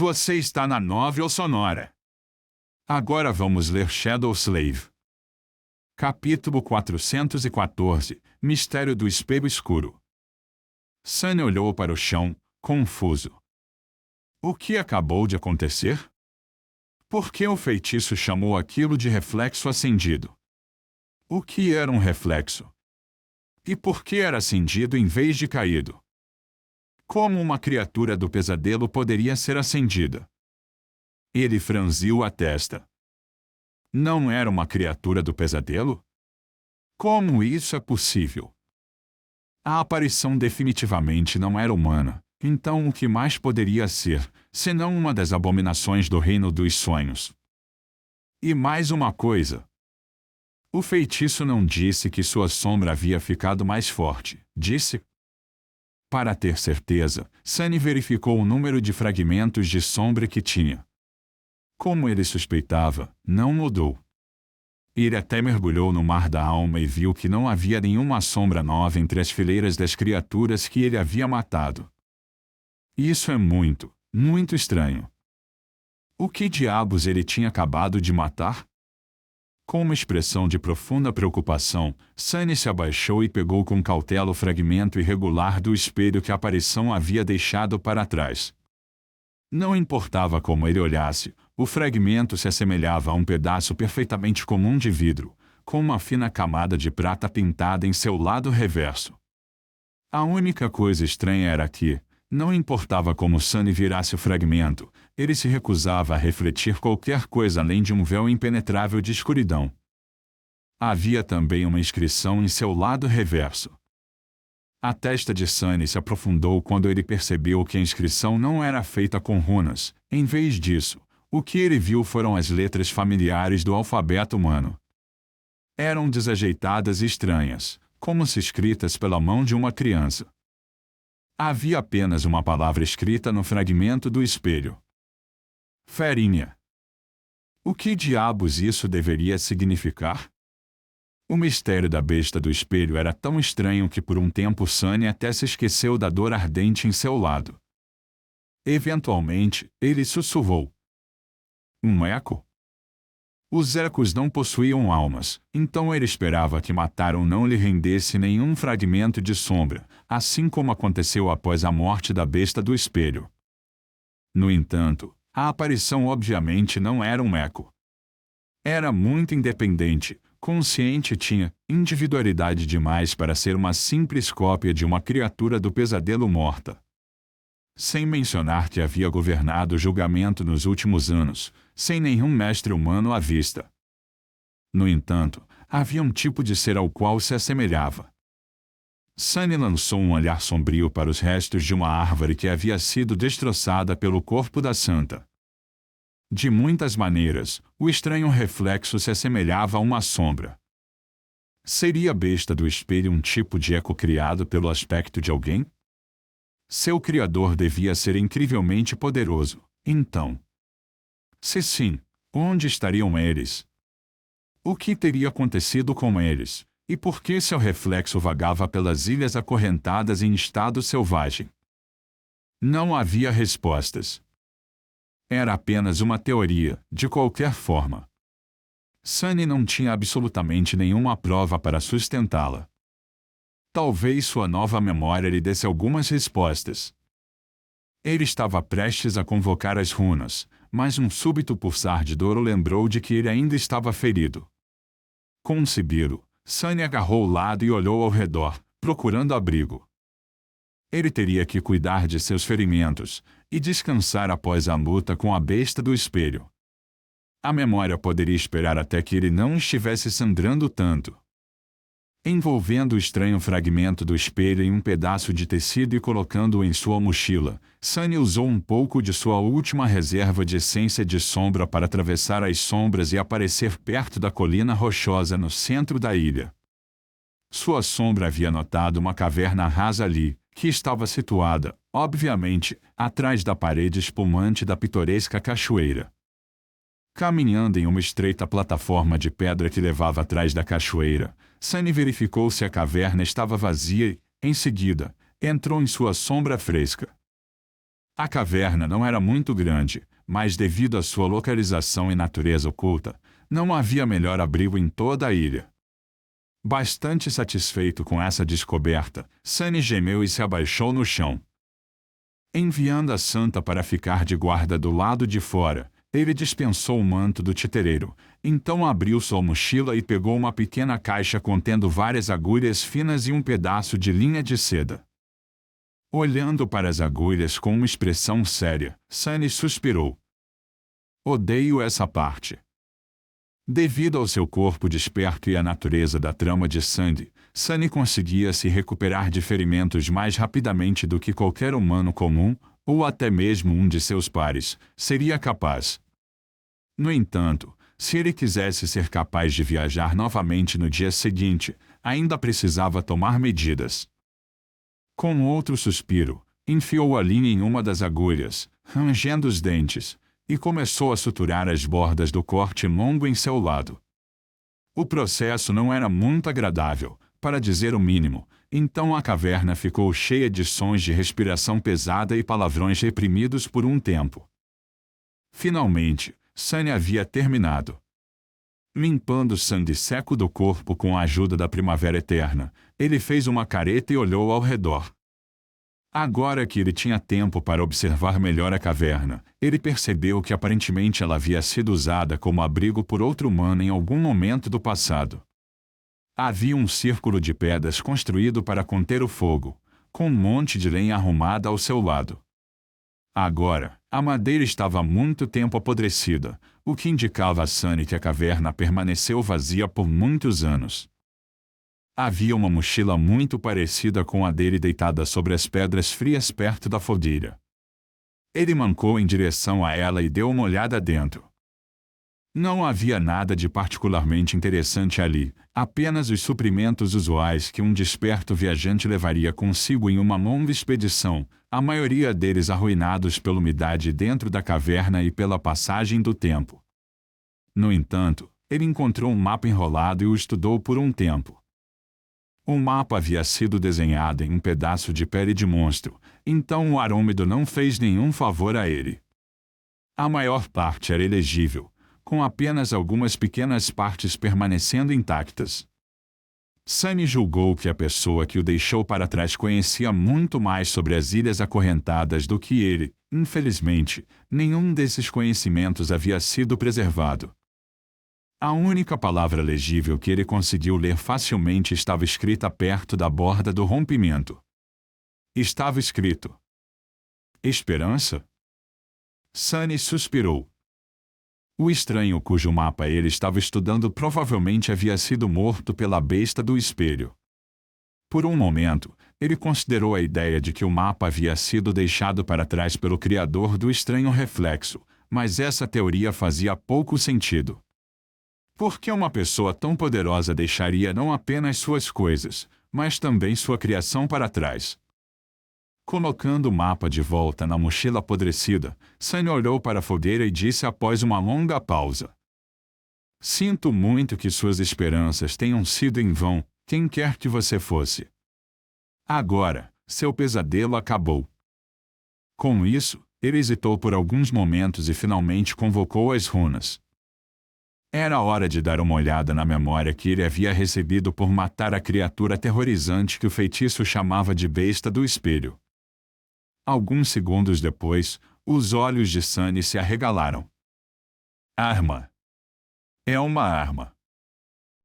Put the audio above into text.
Você está na Novel Sonora. Agora vamos ler Shadow Slave. Capítulo 414 – Mistério do Espelho Escuro. Sunny olhou para o chão, confuso. O que acabou de acontecer? Por que o feitiço chamou aquilo de reflexo acendido? O que era um reflexo? E por que era acendido em vez de caído? Como uma criatura do pesadelo poderia ser acendida? Ele franziu a testa. Não era uma criatura do pesadelo? Como isso é possível? A aparição definitivamente não era humana, então o que mais poderia ser, senão uma das abominações do reino dos sonhos? E mais uma coisa. O feitiço não disse que sua sombra havia ficado mais forte, disse? Para ter certeza, Sunny verificou o número de fragmentos de sombra que tinha. Como ele suspeitava, não mudou. Ele até mergulhou no mar da alma e viu que não havia nenhuma sombra nova entre as fileiras das criaturas que ele havia matado. Isso é muito, muito estranho. O que diabos ele tinha acabado de matar? Com uma expressão de profunda preocupação, Sunny se abaixou e pegou com cautela o fragmento irregular do espelho que a aparição havia deixado para trás. Não importava como ele olhasse, o fragmento se assemelhava a um pedaço perfeitamente comum de vidro, com uma fina camada de prata pintada em seu lado reverso. A única coisa estranha era que, não importava como Sunny virasse o fragmento, ele se recusava a refletir qualquer coisa além de um véu impenetrável de escuridão. Havia também uma inscrição em seu lado reverso. A testa de Sunny se aprofundou quando ele percebeu que a inscrição não era feita com runas. Em vez disso, o que ele viu foram as letras familiares do alfabeto humano. Eram desajeitadas e estranhas, como se escritas pela mão de uma criança. Havia apenas uma palavra escrita no fragmento do espelho. Ferinha. O que diabos isso deveria significar? O mistério da besta do espelho era tão estranho que por um tempo Sunny até se esqueceu da dor ardente em seu lado. Eventualmente, ele sussurrou. Um eco? Os ecos não possuíam almas, então ele esperava que Mataram não lhe rendesse nenhum fragmento de sombra, assim como aconteceu após a morte da besta do espelho. No entanto, a aparição obviamente não era um eco. Era muito independente, consciente e tinha individualidade demais para ser uma simples cópia de uma criatura do pesadelo morta. Sem mencionar que havia governado o julgamento nos últimos anos, sem nenhum mestre humano à vista. No entanto, havia um tipo de ser ao qual se assemelhava. Sunny lançou um olhar sombrio para os restos de uma árvore que havia sido destroçada pelo corpo da santa. De muitas maneiras, o estranho reflexo se assemelhava a uma sombra. Seria a besta do espelho um tipo de eco criado pelo aspecto de alguém? Seu criador devia ser incrivelmente poderoso, então. Se sim, onde estariam eles? O que teria acontecido com eles, e por que seu reflexo vagava pelas ilhas acorrentadas em estado selvagem? Não havia respostas. Era apenas uma teoria, de qualquer forma. Sunny não tinha absolutamente nenhuma prova para sustentá-la. Talvez sua nova memória lhe desse algumas respostas. Ele estava prestes a convocar as runas, mas um súbito pulsar de dor o lembrou de que ele ainda estava ferido. Com um sibilo, Sunny agarrou o lado e olhou ao redor, procurando abrigo. Ele teria que cuidar de seus ferimentos e descansar após a luta com a besta do espelho. A memória poderia esperar até que ele não estivesse sangrando tanto. Envolvendo o estranho fragmento do espelho em um pedaço de tecido e colocando-o em sua mochila, Sunny usou um pouco de sua última reserva de essência de sombra para atravessar as sombras e aparecer perto da colina rochosa no centro da ilha. Sua sombra havia notado uma caverna rasa ali, que estava situada, obviamente, atrás da parede espumante da pitoresca cachoeira. Caminhando em uma estreita plataforma de pedra que levava atrás da cachoeira, Sunny verificou se a caverna estava vazia e, em seguida, entrou em sua sombra fresca. A caverna não era muito grande, mas devido à sua localização e natureza oculta, não havia melhor abrigo em toda a ilha. Bastante satisfeito com essa descoberta, Sunny gemeu e se abaixou no chão. Enviando a santa para ficar de guarda do lado de fora, ele dispensou o manto do titereiro, então abriu sua mochila e pegou uma pequena caixa contendo várias agulhas finas e um pedaço de linha de seda. Olhando para as agulhas com uma expressão séria, Sunny suspirou. Odeio essa parte. Devido ao seu corpo desperto e à natureza da trama de Sandy, Sunny conseguia se recuperar de ferimentos mais rapidamente do que qualquer humano comum, ou até mesmo um de seus pares, seria capaz. No entanto, se ele quisesse ser capaz de viajar novamente no dia seguinte, ainda precisava tomar medidas. Com outro suspiro, enfiou a linha em uma das agulhas, rangendo os dentes, e começou a suturar as bordas do corte longo em seu lado. O processo não era muito agradável, para dizer o mínimo, então a caverna ficou cheia de sons de respiração pesada e palavrões reprimidos por um tempo. Finalmente, Sunny havia terminado. Limpando o sangue seco do corpo com a ajuda da primavera eterna, ele fez uma careta e olhou ao redor. Agora que ele tinha tempo para observar melhor a caverna, ele percebeu que aparentemente ela havia sido usada como abrigo por outro humano em algum momento do passado. Havia um círculo de pedras construído para conter o fogo, com um monte de lenha arrumada ao seu lado. Agora, a madeira estava há muito tempo apodrecida, o que indicava a Sunny que a caverna permaneceu vazia por muitos anos. Havia uma mochila muito parecida com a dele deitada sobre as pedras frias perto da fogueira. Ele mancou em direção a ela e deu uma olhada dentro. Não havia nada de particularmente interessante ali, apenas os suprimentos usuais que um desperto viajante levaria consigo em uma longa expedição, a maioria deles arruinados pela umidade dentro da caverna e pela passagem do tempo. No entanto, ele encontrou um mapa enrolado e o estudou por um tempo. O mapa havia sido desenhado em um pedaço de pele de monstro, então o ar úmido não fez nenhum favor a ele. A maior parte era ilegível, com apenas algumas pequenas partes permanecendo intactas. Sunny julgou que a pessoa que o deixou para trás conhecia muito mais sobre as ilhas acorrentadas do que ele. Infelizmente, nenhum desses conhecimentos havia sido preservado. A única palavra legível que ele conseguiu ler facilmente estava escrita perto da borda do rompimento. Estava escrito: Esperança? Sunny suspirou. O estranho cujo mapa ele estava estudando provavelmente havia sido morto pela besta do espelho. Por um momento, ele considerou a ideia de que o mapa havia sido deixado para trás pelo criador do estranho reflexo, mas essa teoria fazia pouco sentido. Por que uma pessoa tão poderosa deixaria não apenas suas coisas, mas também sua criação para trás? Colocando o mapa de volta na mochila apodrecida, Sunny olhou para a fogueira e disse após uma longa pausa: Sinto muito que suas esperanças tenham sido em vão, quem quer que você fosse. Agora, seu pesadelo acabou. Com isso, ele hesitou por alguns momentos e finalmente convocou as runas. Era hora de dar uma olhada na memória que ele havia recebido por matar a criatura aterrorizante que o feitiço chamava de besta do espelho. Alguns segundos depois, os olhos de Sunny se arregalaram. Arma. É uma arma.